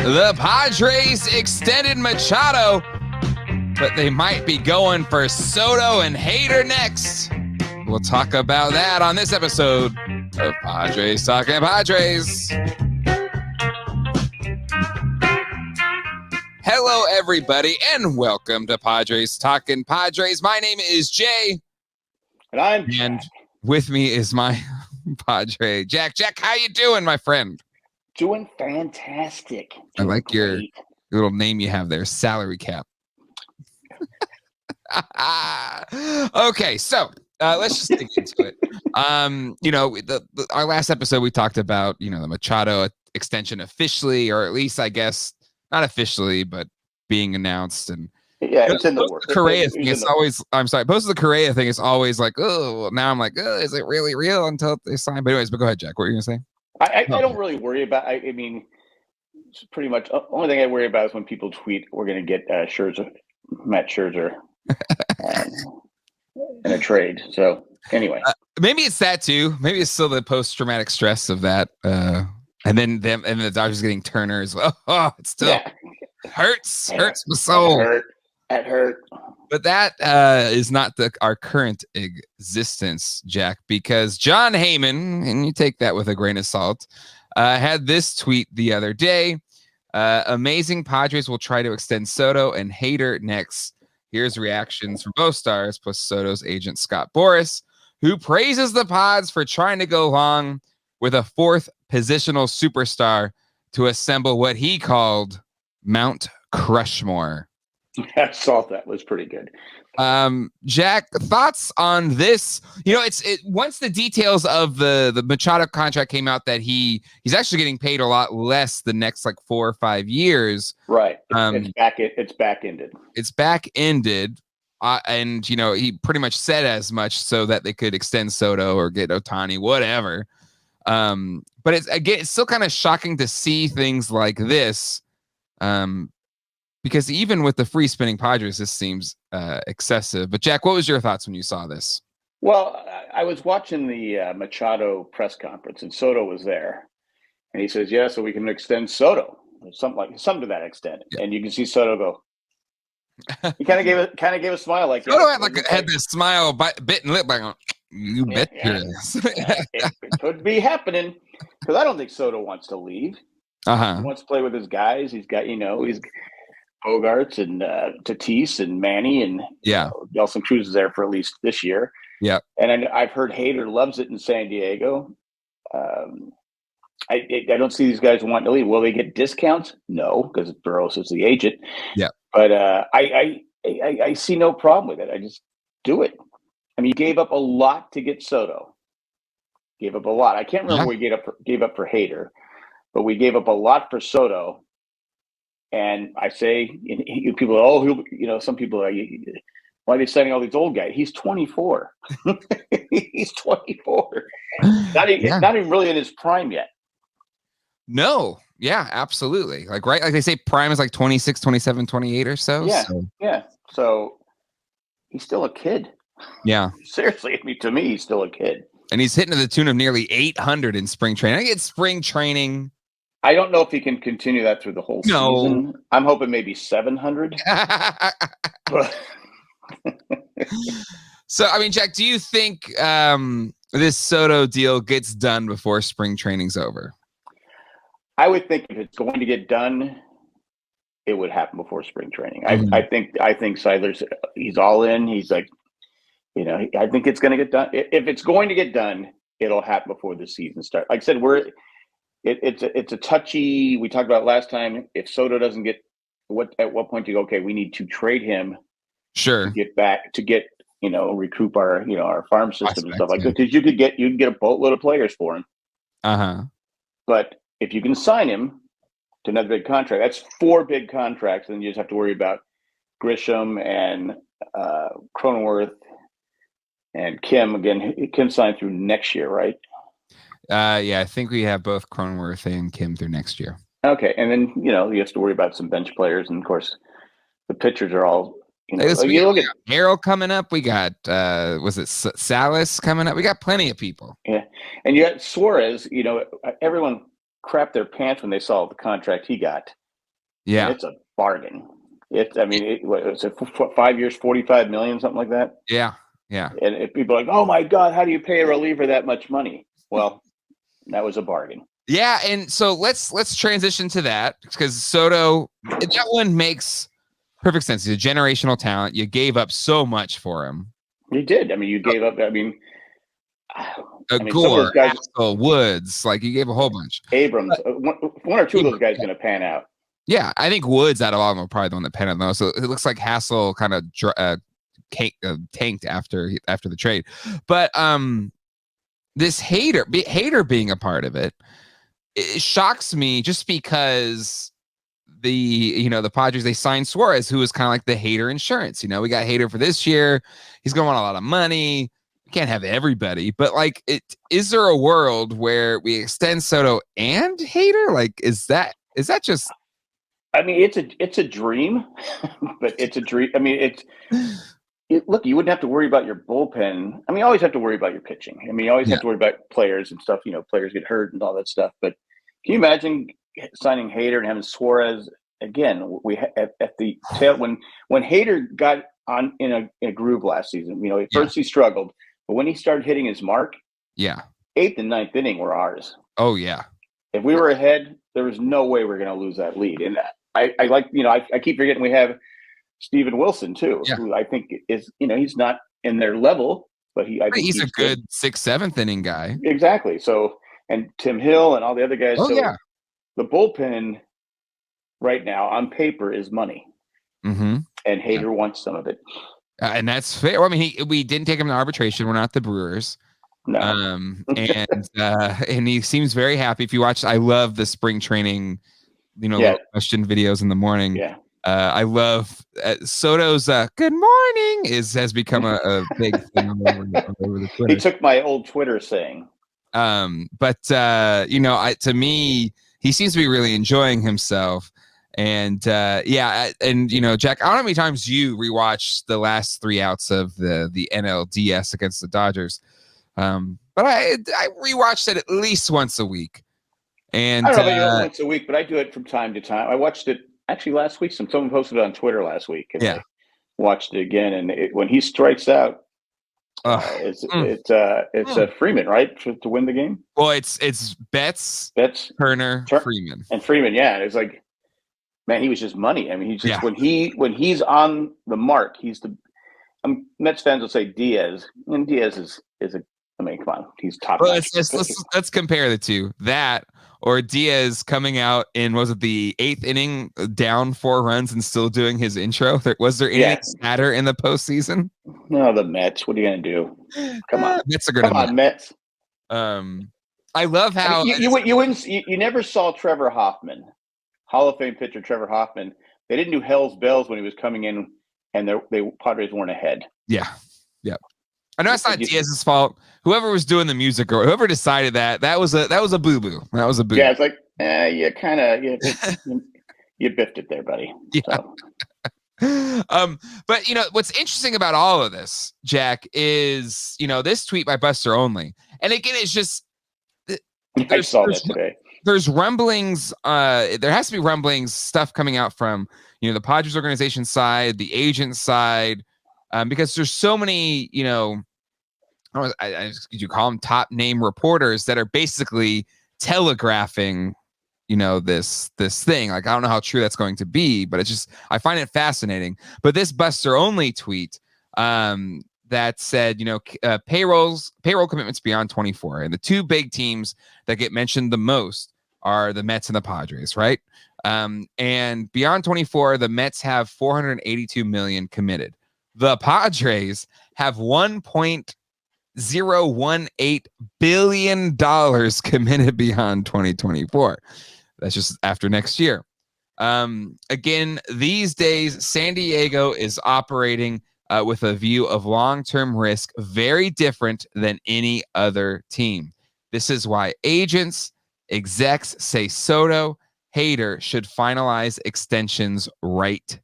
The Padres extended Machado, but they might be going for Soto and Hader next. We'll talk about that on this episode of Padres Talkin' Padres. Hello, everybody, and welcome to Padres Talkin' Padres. My name is Jay. And I'm And Jack. with me is my Padre, Jack. Jack, how you doing, my friend? Doing fantastic. I like your great. little name you have there, salary cap. Okay, so let's just dig into it. Our last episode we talked about, the Machado extension officially, or at least I guess not officially, but being announced. And Yeah, it's in the works. Correa thing, it's always, I'm sorry, post of the Correa thing is always like, oh, now I'm like, oh, is it really real until they sign? But anyways, go ahead, Jack. What were you gonna say? I don't really worry about. I mean, it's pretty much the only thing I worry about is when people tweet, "We're going to get Matt Scherzer, in a trade." So anyway, maybe it's that too. Maybe it's still the post-traumatic stress of that, and then the Dodgers getting Turner as well. Oh, it still hurts my soul. That hurt. But that is not our current existence, Jack, because John Heyman, and you take that with a grain of salt, had this tweet the other day. Amazing Padres will try to extend Soto and Hader next. Here's reactions from both stars, plus Soto's agent, Scott Boras, who praises the Pods for trying to go long with a fourth positional superstar to assemble what he called Mount Crushmore. I saw that. Was pretty good. Jack, thoughts on this? Once the details of the Machado contract came out that he's actually getting paid a lot less the next like 4 or 5 years. Right. It's back ended. It's back ended. And he pretty much said as much so that they could extend Soto or get Ohtani, whatever. But it's still kind of shocking to see things like this. Because even with the free spinning Padres, this seems excessive. But Jack, what was your thoughts when you saw this? Well, I was watching the Machado press conference, and Soto was there, and he says, "Yeah, so we can extend Soto, something to that extent." Yeah. And you can see Soto go. He kind of gave a smile, like Soto had this smile, bitten lip, like you bet. It could be happening because I don't think Soto wants to leave. He wants to play with his guys. He's got he's Bogarts and Tatis and Manny and Nelson Cruz is there for at least this year. Yeah, and I've heard Hader loves it in San Diego. I don't see these guys wanting to leave. Will they get discounts? No, because Burroughs is the agent. Yeah, but I see no problem with it. I just do it. I mean, you gave up a lot to get Soto. Gave up a lot. I can't remember what we gave up for Hader, but we gave up a lot for Soto. And I say, people, some people are, why are they signing all these old guys? He's 24. He's 24. Not even really in his prime yet. No. Yeah, absolutely. Like they say prime is like 26, 27, 28 or so. Yeah. Yeah. So he's still a kid. Yeah. Seriously. I mean, to me, he's still a kid. And he's hitting to the tune of nearly 800 in spring training. I get spring training. I don't know if he can continue that through the whole season. I'm hoping maybe 700. So, I mean, Jack, do you think this Soto deal gets done before spring training's over? I would think if it's going to get done, it would happen before spring training. I think Seidler's he's all in. He's like, I think it's going to get done. If it's going to get done, it'll happen before the season starts. Like I said, it's a touchy. We talked about last time. If Soto doesn't get at what point do you go? Okay, we need to trade him. Sure. To get recoup our farm system and stuff like that. Because you can get a boatload of players for him. But if you can sign him to another big contract, that's 4 big contracts, and you just have to worry about Grisham and Cronenworth and Kim again. Kim signed through next year, right? Yeah, I think we have both Cronenworth and Kim through next year. Okay, and then you have to worry about some bench players, and of course, the pitchers are all we look at Harrell coming up. We got was it Salas coming up? We got plenty of people. Yeah, and you got Suarez. Everyone crapped their pants when they saw the contract he got. Yeah. And it's a bargain. It's 5 years, 45 million, something like that. Yeah. Yeah. And if people are like, oh my God, how do you pay a reliever that much money? Well, that was a bargain. Yeah, and so let's transition to that because Soto, that one makes perfect sense. He's a generational talent. You gave up so much for him. You did. I mean, you gave up. Gore, some of those guys, Axel, Woods, like you gave a whole bunch. Abrams, one or two of those guys going to pan out. Yeah, I think Woods out of all of them are probably the one that panned out the most. So it looks like Hassel kind of tanked after the trade, but this Hader being a part of it shocks me just because the Padres, they signed Suarez, who was kind of like the Hader insurance. We got Hader for this year. He's going to want a lot of money. We can't have everybody, but like, is there a world where we extend Soto and Hader? Like, is that just? I mean, it's a dream, but it's a dream. I mean, look, you wouldn't have to worry about your bullpen. I mean, you always have to worry about your pitching. I mean, you always have to worry about players and stuff. Players get hurt and all that stuff. But can you imagine signing Hader and having Suarez again? We at the tail when Hader got on in a groove last season. At first he struggled, but when he started hitting his mark, 8th and 9th inning were ours. Oh yeah. If we were ahead, there was no way we're going to lose that lead. And I keep forgetting we have Steven Wilson too, who I think is, he's not in their level, but he's a good 6th, 7th inning guy. Exactly. So, and Tim Hill and all the other guys. Oh, so yeah. The bullpen right now on paper is money. Mm-hmm. And Hader wants some of it. And that's fair. Well, I mean, we didn't take him to arbitration. We're not the Brewers. No. And he seems very happy. If you watch, I love the spring training, little question videos in the morning. Yeah. I love Soto's "Good morning" has become a big thing all over the Twitter. He took my old Twitter saying. But to me, he seems to be really enjoying himself. And Jack, I don't know how many times you rewatched the last 3 outs of the NLDS against the Dodgers. But I rewatched it at least once a week. And I don't know about once a week, but I do it from time to time. I watched it actually last week. Someone posted it on Twitter last week, and I watched it again. And when he strikes out, it's Freeman, right, to win the game. Well, it's Betts, Turner, Freeman, and Freeman. Yeah, it's like, man, he was just money. I mean, he's just when he's on the mark, he's the. Mets fans will say Diaz, and Diaz is a. I mean, come on, he's top. Well, let's compare the two. That or Diaz coming out in, was it the 8th inning, down 4 runs and still doing his intro? Was there anything sadder in the postseason? No, the Mets. What are you going to do? Come on, Mets are going to. Come on, Mets. I love how you never saw Trevor Hoffman, Hall of Fame pitcher Trevor Hoffman. They didn't do Hell's Bells when he was coming in, and the Padres weren't ahead. Yeah. I know it's not Diaz's fault. Whoever was doing the music or whoever decided that was a boo-boo. That was a boo. Yeah, it's like you kind of you biffed it there, buddy. Yeah. So. But what's interesting about all of this, Jack, is this tweet by Buster Only, and again, it's just I saw that today. There's rumblings. There has to be rumblings, stuff coming out from the Padres organization side, the agent side. Because there's so many, could you call them top name reporters that are basically telegraphing, this thing. Like, I don't know how true that's going to be, but I find it fascinating. But this Buster Only tweet that said, payroll commitments beyond 24, and the 2 big teams that get mentioned the most are the Mets and the Padres, right? And beyond 24, the Mets have $482 million committed. The Padres have $1.018 billion committed beyond 2024. That's just after next year. Again, these days, San Diego is operating with a view of long-term risk very different than any other team. This is why agents, execs say Soto, Hader should finalize extensions right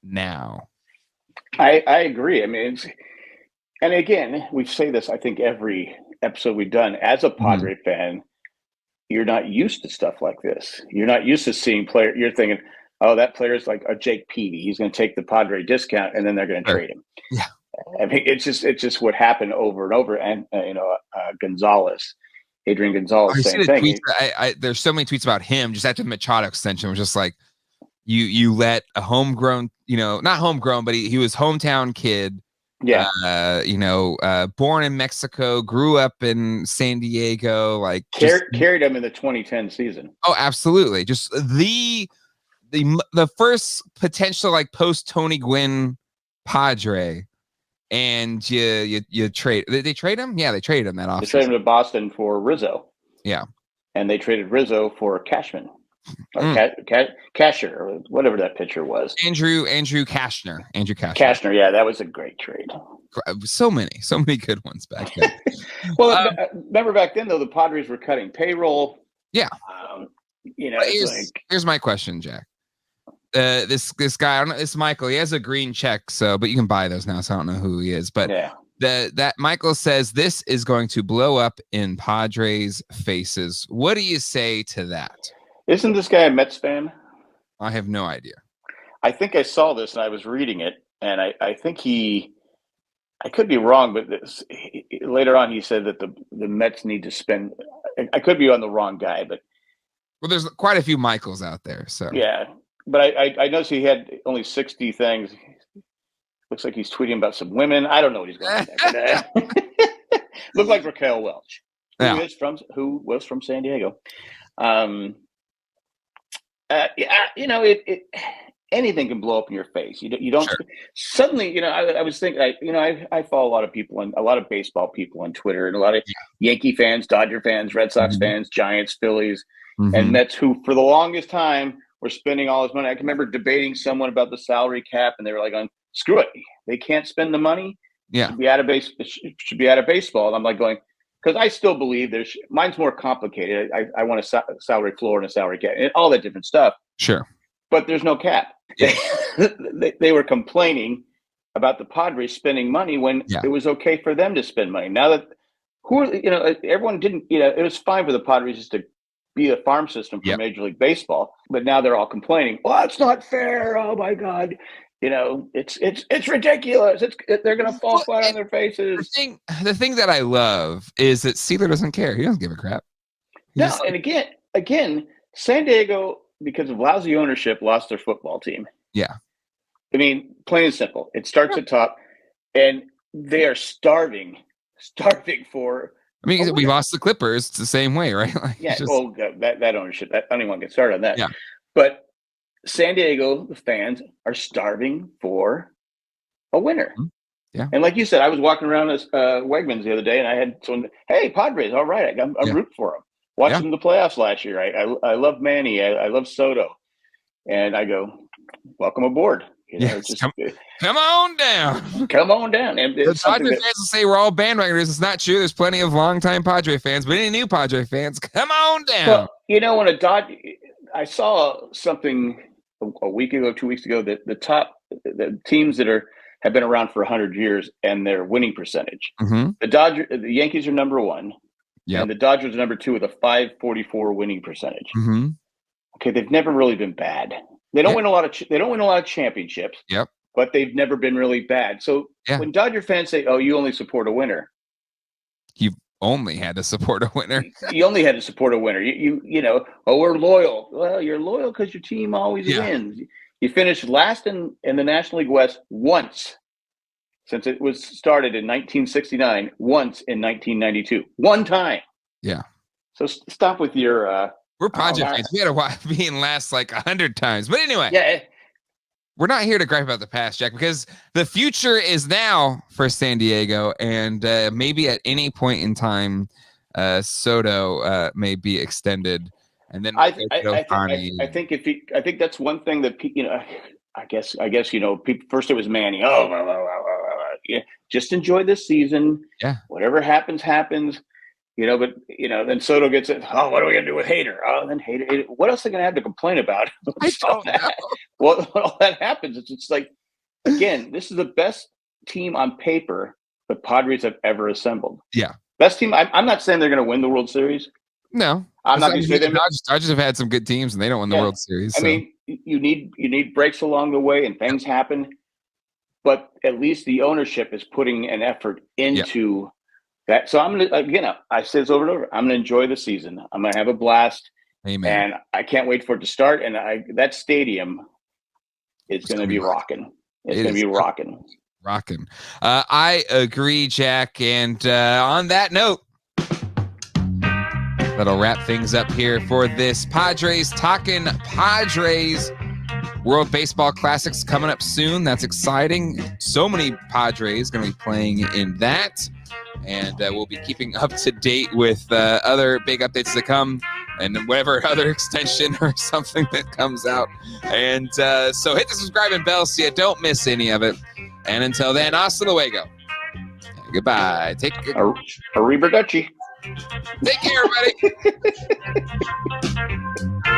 now. I agree. I mean, and again, we say this, I think, every episode we've done. As a Padre fan, you're not used to stuff like this. You're not used to seeing players. You're thinking, oh, that player's like a Jake Peavy. He's going to take the Padre discount, and then they're going to trade him. Yeah. I mean, it's just what happened over and over. And Adrian Gonzalez, same thing. Tweets, there's so many tweets about him just after the Machado extension. It was just like, you let a homegrown, not homegrown, but he was hometown kid. Yeah. Born in Mexico, grew up in San Diego, like carried him in the 2010 season. Oh, absolutely. Just the first potential like post Tony Gwynn Padre. And you trade. Did they trade him? Yeah, they traded him that offseason. They traded him to Boston for Rizzo. Yeah. And they traded Rizzo for Cashman. Or Casher, or whatever that pitcher was. Andrew Cashner. Cashner, yeah, that was a great trade. So many good ones back then. Well, remember back then, though, the Padres were cutting payroll. Yeah. Here's my question, Jack. This guy, I don't know, it's Michael. He has a green check, but you can buy those now, so I don't know who he is. But that Michael says this is going to blow up in Padres' faces. What do you say to that? Isn't this guy a Mets fan? I have no idea. I think I saw this and I was reading it, and I think I could be wrong, but later on he said that the Mets need to spend. I could be on the wrong guy, but there's quite a few Michaels out there, so yeah. But I noticed he had only 60 things. Looks like he's tweeting about some women. I don't know what he's going to say. Looked like Raquel Welch, who was from San Diego. Anything can blow up in your face. You don't suddenly. I was thinking. I follow a lot of people and a lot of baseball people on Twitter, and a lot of Yankee fans, Dodger fans, Red Sox fans, Giants, Phillies, and Mets, who for the longest time were spending all this money. I can remember debating someone about the salary cap, and they were like, "Screw it, they can't spend the money. Yeah, should be out of baseball." And I'm like going, because I still believe mine's more complicated. I want a salary floor and a salary cap and all that different stuff. Sure, but there's no cap. Yeah. They were complaining about the Padres spending money when it was okay for them to spend money. Now that everyone didn't. It was fine for the Padres just to be a farm system for Major League Baseball, but now they're all complaining. Well, it's not fair. Oh my God. It's ridiculous. They're going to fall flat on their faces. The thing that I love is that Sealer doesn't care. He doesn't give a crap. And again, San Diego, because of lousy ownership, lost their football team. Yeah. I mean, plain and simple. It starts at top, and they are starving for. I mean, we lost the Clippers. It's the same way, right? That ownership. I don't even want to get started on that. Yeah. But San Diego, the fans are starving for a winner. Yeah. And like you said, I was walking around Wegmans the other day, and I had someone, hey, Padres, all right. I'm rooting for them. Watched them in the playoffs last year. I love Manny. I love Soto. And I go, welcome aboard. Come on down. Come on down. And the Padre fans will say we're all bandwagoners. It's not true. There's plenty of longtime Padre fans, but any new Padre fans, come on down. Well, when I saw something a week ago, 2 weeks ago, that the teams that have been around for 100 years and their winning percentage. Mm-hmm. The Yankees are number one. Yeah. And the Dodgers are number two with a .544 winning percentage. Mm-hmm. Okay, they've never really been bad. They don't win a lot of championships. Yep. But they've never been really bad. So when Dodger fans say, "Oh, you only support a winner," you only had to support a winner. You only had to support a winner. Oh, we're loyal. Well, you're loyal because your team always wins. You finished last in the National League West once since it was started in 1969. Once in 1992. One time. Yeah. So stop with your. We're Padre fans. We had to be in last like 100 times. But anyway. Yeah. We're not here to gripe about the past, Jack, because the future is now for San Diego, and maybe at any point in time, Soto may be extended, and then I think that's one thing that I guess people, first it was Manny. Just enjoy this season. Yeah, whatever happens. But then Soto gets it. Oh, what are we gonna do with Hader? Oh, then Hader. What else are they gonna have to complain about? I don't know. Well, when all that happens, it's like, again, this is the best team on paper the Padres have ever assembled. Yeah, best team. I'm not saying they're gonna win the World Series, No. I'm not going to say them. Dodgers have had some good teams, and they don't win the World Series. I mean, you need breaks along the way, and things happen. But at least the ownership is putting an effort into that. So I'm going to, I say this over and over, I'm going to enjoy the season. I'm going to have a blast. Amen. And I can't wait for it to start. And that stadium is going to be rocking. It's going to be rocking. Rocking. I agree, Jack. And on that note, that'll wrap things up here for this Talkin Padres. World Baseball Classics coming up soon. That's exciting. So many Padres going to be playing in that. And we'll be keeping up to date with other big updates that come and whatever other extension or something that comes out. And so hit the subscribe and bell so you don't miss any of it. And until then, hasta luego. Goodbye. Arrivederci. Take care, everybody.